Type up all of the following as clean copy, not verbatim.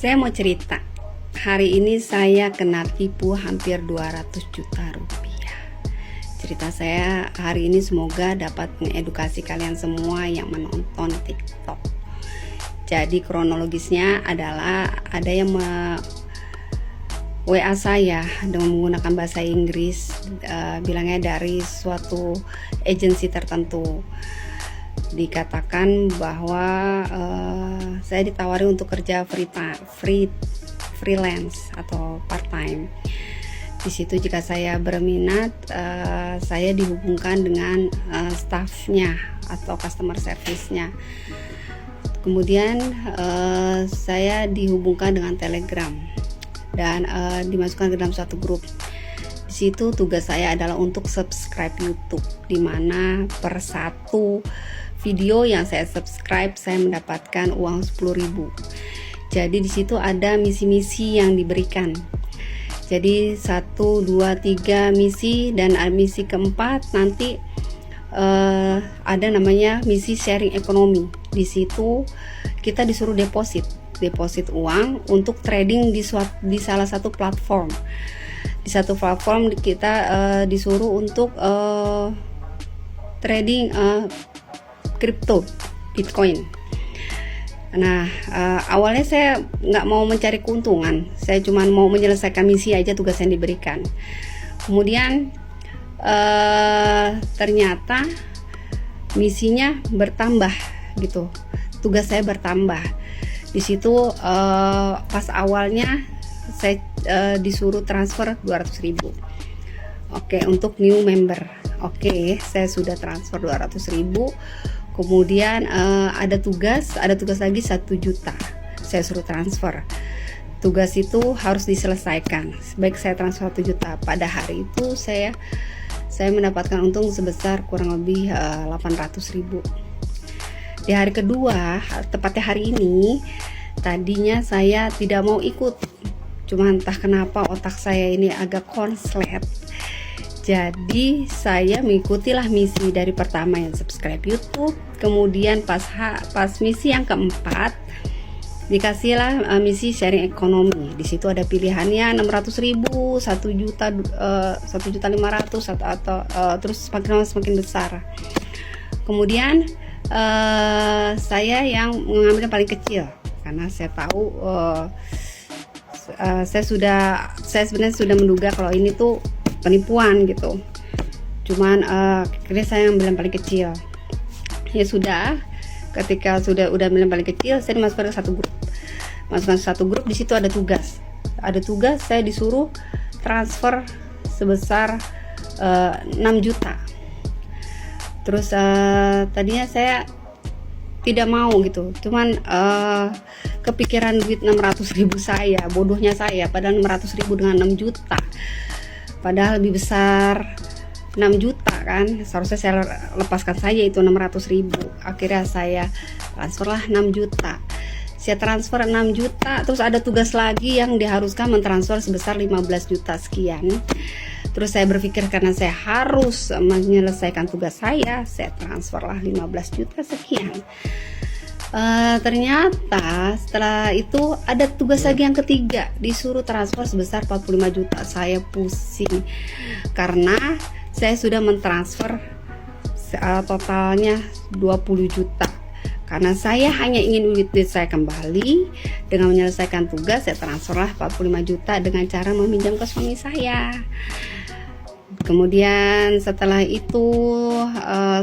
Saya mau cerita. Hari ini saya kena tipu hampir 200 juta rupiah. Cerita saya hari ini semoga dapat mengedukasi kalian semua yang menonton TikTok. Jadi kronologisnya adalah ada yang WA saya dengan menggunakan bahasa Inggris, bilangnya dari suatu agensi tertentu. Dikatakan bahwa saya ditawari untuk kerja freelance atau part time. Di situ jika saya berminat, saya dihubungkan dengan staffnya atau customer service-nya. Kemudian saya dihubungkan dengan Telegram dan dimasukkan ke dalam suatu grup. Di situ tugas saya adalah untuk subscribe YouTube, di mana per satu video yang saya subscribe saya mendapatkan uang 10.000. Jadi di situ ada misi-misi yang diberikan. Jadi 1, 2, 3 misi, dan misi keempat nanti ada namanya misi sharing ekonomi. Di situ kita disuruh deposit uang untuk trading di salah satu platform. Di satu platform kita disuruh untuk trading kripto, Bitcoin. Nah, awalnya saya nggak mau mencari keuntungan, saya cuma mau menyelesaikan misi aja tugas yang diberikan. Kemudian ternyata misinya bertambah gitu, tugas saya bertambah. Di situ pas awalnya saya disuruh transfer 200.000. Oke, untuk new member. Oke, saya sudah transfer 200.000. Kemudian ada tugas lagi 1 juta. Saya suruh transfer. Tugas itu harus diselesaikan. Baik saya transfer 1 juta. Pada hari itu saya mendapatkan untung sebesar kurang lebih 800.000. Di hari kedua, tepatnya hari ini, tadinya saya tidak mau ikut. Cuma entah kenapa otak saya ini agak konslet. Jadi saya mengikutilah misi dari pertama yang subscribe YouTube. Kemudian pas misi yang keempat dikasihlah misi sharing ekonomi. Di situ ada pilihannya 600.000, 1 juta, 1.500.000 atau terus semakin lama semakin besar. Kemudian saya yang mengambil yang paling kecil karena saya tahu saya sebenarnya sudah menduga kalau ini tuh penipuan gitu. Cuman akhirnya saya ambil yang paling kecil. Ya sudah, ketika udah ambil yang paling kecil, saya dimasukkan ke satu grup. Di situ ada tugas saya disuruh transfer sebesar 6 juta. Terus tadinya saya tidak mau gitu, cuman kepikiran duit 600.000 saya, bodohnya saya, padahal 600.000 dengan 6 juta, padahal lebih besar 6 juta kan, seharusnya saya lepaskan saja itu 600.000. Akhirnya saya transferlah 6 juta. Saya transfer 6 juta, terus ada tugas lagi yang diharuskan mentransfer sebesar 15 juta sekian. Terus saya berpikir karena saya harus menyelesaikan tugas saya transferlah 15 juta sekian. Ternyata setelah itu ada tugas lagi yang ketiga, disuruh transfer sebesar 45 juta. Saya pusing karena saya sudah mentransfer totalnya 20 juta. Karena saya hanya ingin duit saya kembali, dengan menyelesaikan tugas saya transferlah 45 juta dengan cara meminjam ke suami saya. Kemudian setelah itu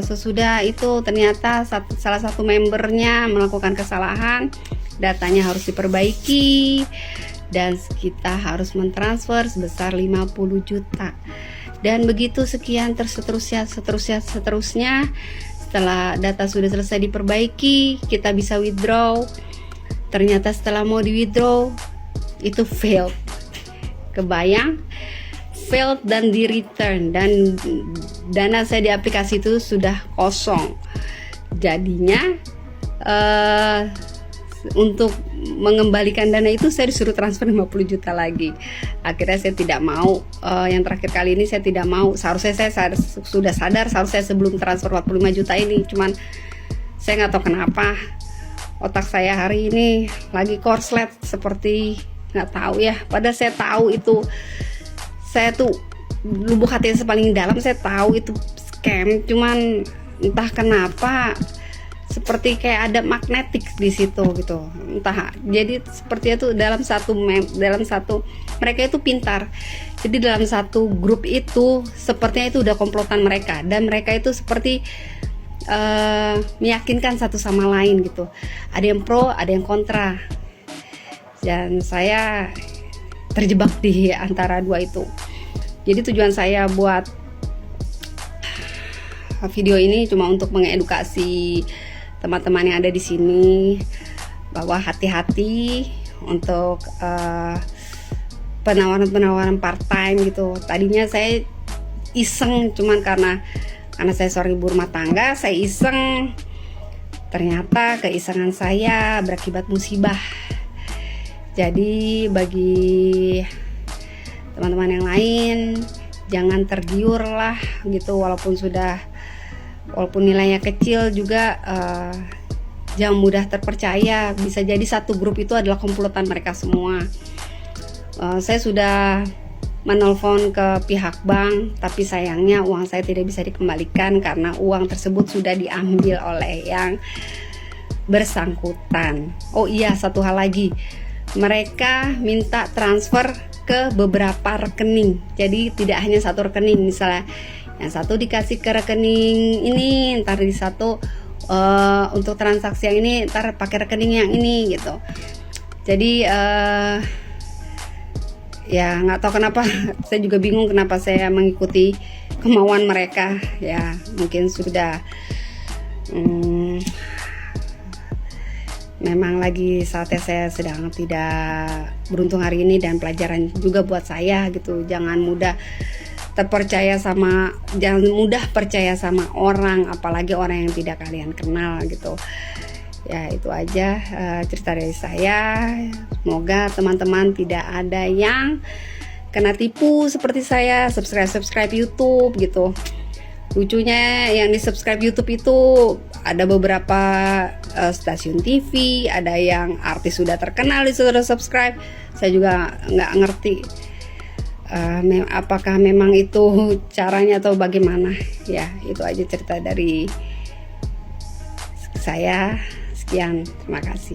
sesudah itu ternyata salah satu membernya melakukan kesalahan, datanya harus diperbaiki dan kita harus mentransfer sebesar 50 juta. Dan begitu sekian seterusnya. Setelah data sudah selesai diperbaiki, kita bisa withdraw. Ternyata setelah mau di withdraw itu failed. Kebayang? Failed dan di return, dan dana saya di aplikasi itu sudah kosong. Jadinya untuk mengembalikan dana itu saya disuruh transfer 50 juta lagi. Akhirnya saya tidak mau. Yang terakhir kali ini saya tidak mau. Seharusnya saya sudah sadar, seharusnya sebelum transfer 45 juta ini, cuman saya nggak tahu kenapa otak saya hari ini lagi korslet seperti nggak tahu ya. Padahal saya tahu itu, saya tuh lubuk hati paling dalam saya tahu itu scam, cuman entah kenapa seperti kayak ada magnetik di situ gitu, entah. Jadi sepertinya tuh dalam satu mereka itu pintar. Jadi dalam satu grup itu sepertinya itu udah komplotan mereka, dan mereka itu seperti meyakinkan satu sama lain gitu. Ada yang pro, ada yang kontra, dan saya terjebak di antara dua itu. Jadi tujuan saya buat video ini cuma untuk mengedukasi teman-teman yang ada di sini bahwa hati-hati untuk penawaran-penawaran part time gitu. Tadinya saya iseng, cuman karena saya seorang ibu rumah tangga, saya iseng. Ternyata keisengan saya berakibat musibah. Jadi bagi teman-teman yang lain, jangan tergiur lah gitu, walaupun nilainya kecil juga, jangan mudah terpercaya. Bisa jadi satu grup itu adalah komplotan mereka semua. Saya sudah menelpon ke pihak bank, tapi sayangnya uang saya tidak bisa dikembalikan karena uang tersebut sudah diambil oleh yang bersangkutan. Oh iya, satu hal lagi, mereka minta transfer ke beberapa rekening. Jadi tidak hanya satu rekening, misalnya yang satu dikasih ke rekening ini, ntar di satu untuk transaksi yang ini ntar pakai rekening yang ini gitu. Jadi ya nggak tahu kenapa, saya juga bingung kenapa saya mengikuti kemauan mereka. Ya mungkin sudah memang lagi saatnya saya sedang tidak beruntung hari ini, dan pelajaran juga buat saya gitu. Jangan mudah percaya sama orang, apalagi orang yang tidak kalian kenal gitu. Ya itu aja cerita dari saya. Semoga teman-teman tidak ada yang kena tipu seperti saya. Subscribe YouTube gitu. Lucunya yang di subscribe YouTube itu ada beberapa stasiun TV, ada yang artis sudah terkenal disuruh subscribe. Saya juga nggak ngerti apakah memang itu caranya atau bagaimana. Ya itu aja cerita dari saya. Sekian, terima kasih.